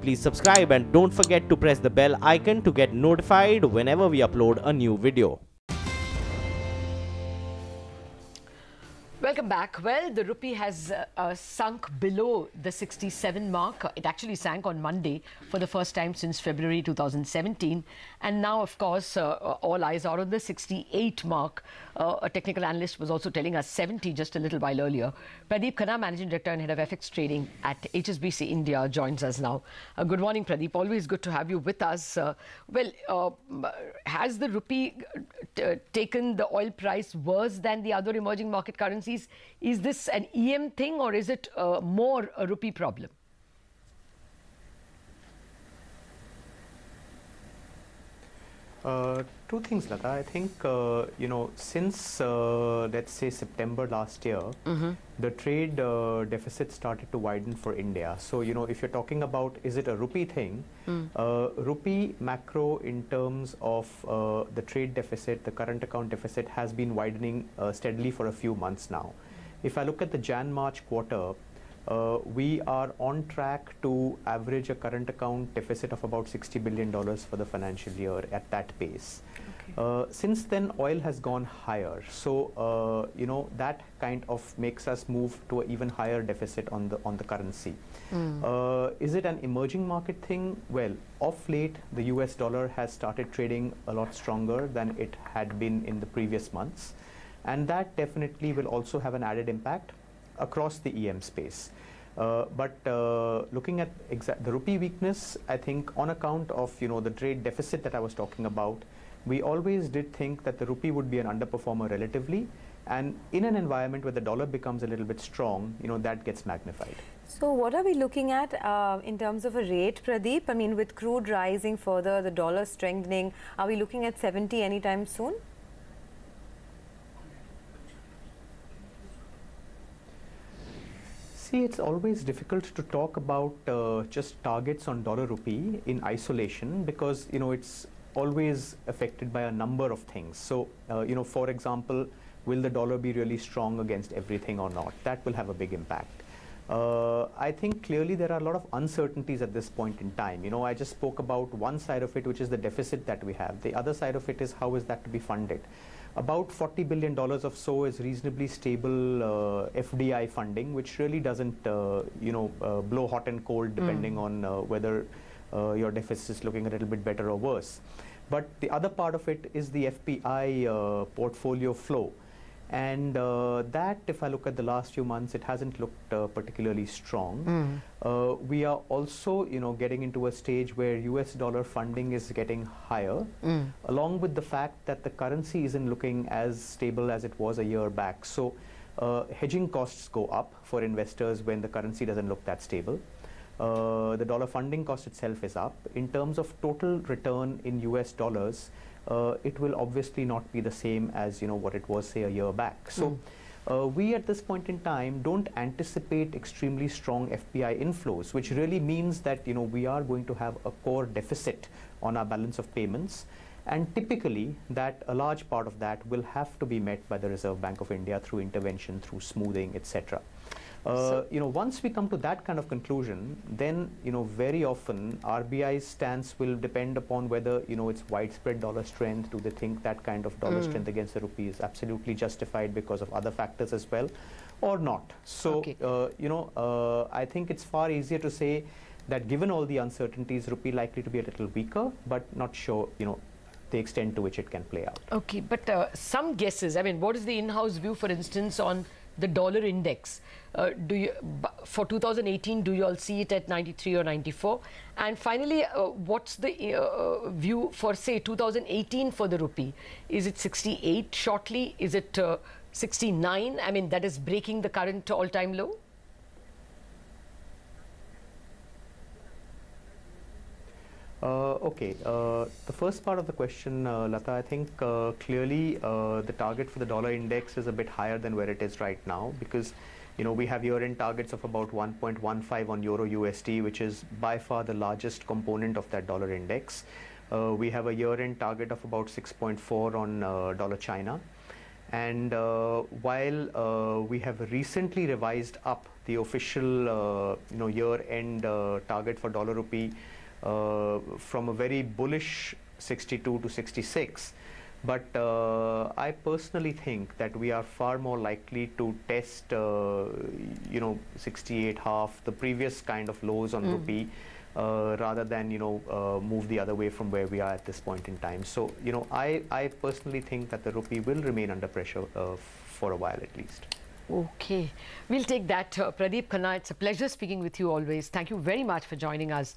please subscribe and don't forget to press the bell icon to get notified whenever we upload a new video. Welcome back. Well, the rupee has sunk below the 67 mark. It actually sank on Monday for the first time since February 2017. And now, of course, all eyes are on the 68 mark. A technical analyst was also telling us 70 just a little while earlier. Pradeep Khanna, Managing Director and Head of FX Trading at HSBC India, joins us now. Good morning, Pradeep. Always good to have you with us. Has the rupee taken the oil price worse than the other emerging market currencies? Is this an EM thing or is it more a rupee problem? Two things, Lata. I think, since, let's say, September last year, the trade deficit started to widen for India. So, if you're talking about, is it a rupee thing, rupee macro in terms of the trade deficit, the current account deficit has been widening steadily for a few months now. If I look at the Jan-March quarter, we are on track to average a current account deficit of about $60 billion for the financial year at that pace. Okay. Since then, oil has gone higher. So, that kind of makes us move to an even higher deficit on the currency. Is it an emerging market thing? Well, of late, the US dollar has started trading a lot stronger than it had been in the previous months. And that definitely will also have an added impact across the EM space. Looking at the rupee weakness, I think on account of the trade deficit that I was talking about, we always did think that the rupee would be an underperformer relatively, and in an environment where the dollar becomes a little bit strong, that gets magnified. So what are we looking at in terms of a rate, Pradeep? I mean, with crude rising further, the dollar strengthening, are we looking at 70 anytime soon? See, it's always difficult to talk about just targets on dollar rupee in isolation because, it's always affected by a number of things. So, for example, will the dollar be really strong against everything or not? That will have a big impact. I think clearly there are a lot of uncertainties at this point in time. I just spoke about one side of it, which is the deficit that we have. The other side of it is how is that to be funded. About $40 billion of so is reasonably stable FDI funding, which really doesn't, blow hot and cold depending on whether your deficit is looking a little bit better or worse. But the other part of it is the FPI portfolio flow. And that, if I look at the last few months, it hasn't looked particularly strong. We are also, getting into a stage where US dollar funding is getting higher, along with the fact that the currency isn't looking as stable as it was a year back. So hedging costs go up for investors when the currency doesn't look that stable. The dollar funding cost itself is up. In terms of total return in US dollars, it will obviously not be the same as what it was, say, a year back. So we at this point in time don't anticipate extremely strong FPI inflows, which really means that we are going to have a core deficit on our balance of payments, and typically that a large part of that will have to be met by the Reserve Bank of India through intervention, through smoothing, etc. Once we come to that kind of conclusion, then, very often RBI's stance will depend upon whether, it's widespread dollar strength. Do they think that kind of dollar strength against the rupee is absolutely justified because of other factors as well, or not? So, okay. I think it's far easier to say that given all the uncertainties, rupee likely to be a little weaker, but not sure, the extent to which it can play out. Okay, but some guesses. I mean, what is the in-house view, for instance, on the dollar index? For 2018, do you all see it at 93 or 94? And finally, what's the view for, say, 2018 for the rupee? Is it 68 shortly? Is it 69? I mean, that is breaking the current all-time low? Okay, the first part of the question, Lata, I think clearly the target for the dollar index is a bit higher than where it is right now because, we have year-end targets of about 1.15 on Euro USD, which is by far the largest component of that dollar index. We have a year-end target of about 6.4 on dollar China. And while we have recently revised up the official year-end target for dollar rupee from a very bullish 62 to 66. But I personally think that we are far more likely to test 68.5, the previous kind of lows on rupee, rather than move the other way from where we are at this point in time. So I personally think that the rupee will remain under pressure for a while at least. Okay, we'll take that. Pradeep Khanna, it's a pleasure speaking with you always. Thank you very much for joining us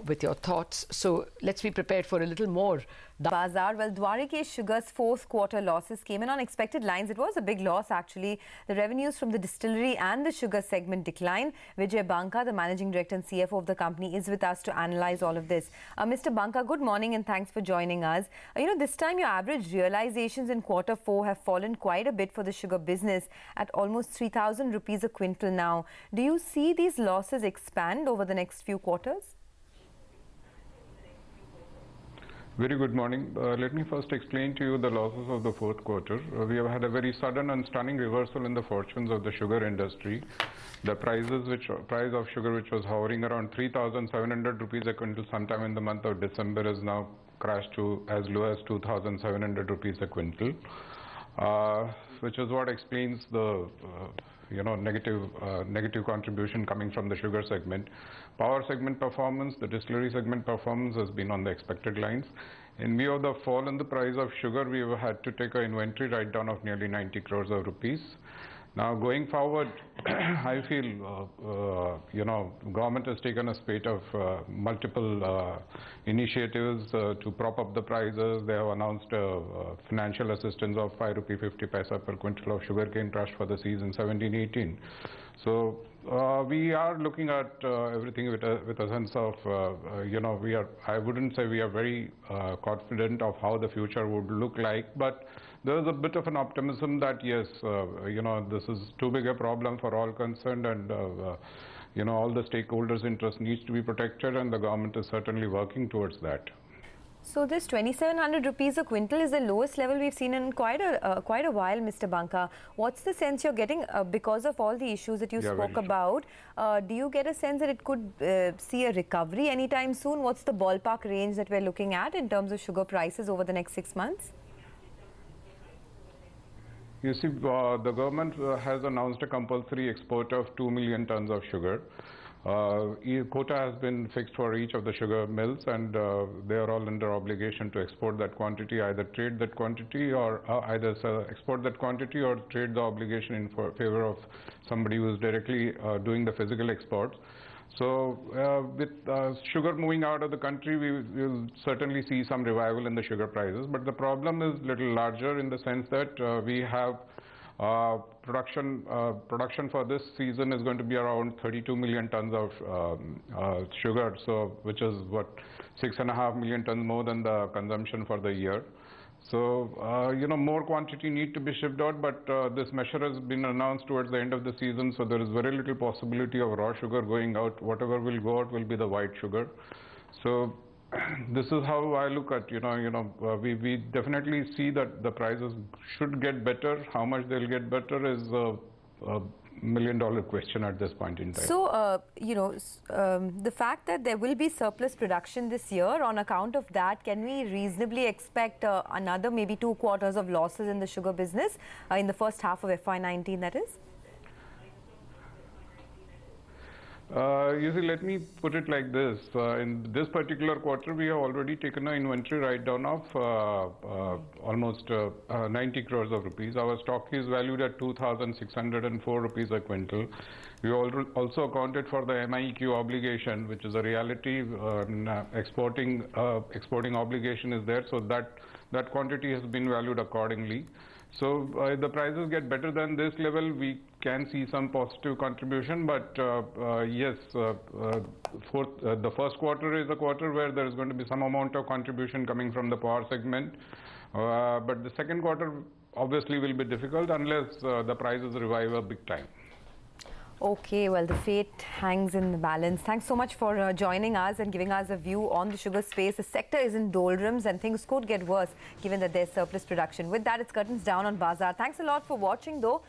with your thoughts. So let's be prepared for a little more. Bazaar. Well, Dwarikesh Sugar's fourth quarter losses came in on expected lines. It was a big loss actually. The revenues from the distillery and the sugar segment declined. Vijay Banka, the managing director and CFO of the company, is with us to analyze all of this. Mr. Banka, good morning and thanks for joining us. This time your average realizations in quarter 4 have fallen quite a bit for the sugar business at almost 3,000 rupees a quintal now. Do you see these losses expand over the next few quarters? Very good morning. Let me first explain to you the losses of the fourth quarter. We have had a very sudden and stunning reversal in the fortunes of the sugar industry. The price of sugar, which was hovering around 3,700 rupees a quintal sometime in the month of December, has now crashed to as low as 2,700 rupees a quintal, which is what explains the negative contribution coming from the sugar segment. Power segment performance, the distillery segment performance has been on the expected lines. In view of the fall in the price of sugar, we have had to take an inventory write-down of nearly 90 crores of rupees. Now going forward, I feel, government has taken a spate of multiple initiatives to prop up the prices. They have announced financial assistance of 5 rupee 50 paisa per quintal of sugarcane crush for the season 17-18. So we are looking at everything with a sense of, I wouldn't say we are very confident of how the future would look like, but there is a bit of an optimism that yes, this is too big a problem for all concerned, and all the stakeholders' interest needs to be protected, and the government is certainly working towards that. So this 2,700 rupees a quintal is the lowest level we've seen in quite a while, Mr. Banka. What's the sense you're getting because of all the issues that you spoke about? Do you get a sense that it could see a recovery anytime soon? What's the ballpark range that we're looking at in terms of sugar prices over the next 6 months? You see, the government has announced a compulsory export of 2 million tons of sugar. Quota has been fixed for each of the sugar mills, and they are all under obligation to export that quantity, either trade that quantity or export that quantity or trade the obligation in favor of somebody who is directly doing the physical exports. So with sugar moving out of the country, we will certainly see some revival in the sugar prices. But the problem is a little larger in the sense that we have production for this season is going to be around 32 million tons of sugar, so which is what 6.5 million tons more than the consumption for the year. So more quantity need to be shipped out, but this measure has been announced towards the end of the season, so there is very little possibility of raw sugar going out. Whatever will go out will be the white sugar. So this is how I look at, we definitely see that the prices should get better. How much they'll get better is a million-dollar question at this point in time. So, the fact that there will be surplus production this year, on account of that, can we reasonably expect another maybe 2 quarters of losses in the sugar business in the first half of FY19, that is? You see, let me put it like this. In this particular quarter, we have already taken an inventory write-down of almost 90 crores of rupees. Our stock is valued at 2,604 rupees a quintal. We also accounted for the MIEQ obligation, which is a reality. Exporting obligation is there, so that quantity has been valued accordingly. So if the prices get better than this level, we can see some positive contribution. But yes, the first quarter is a quarter where there is going to be some amount of contribution coming from the power segment. But the second quarter obviously will be difficult unless the prices revive a big time. Okay, well, the fate hangs in the balance. Thanks so much for joining us and giving us a view on the sugar space. The sector is in doldrums and things could get worse given that there's surplus production. With that, it's curtains down on Bazaar. Thanks a lot for watching, though.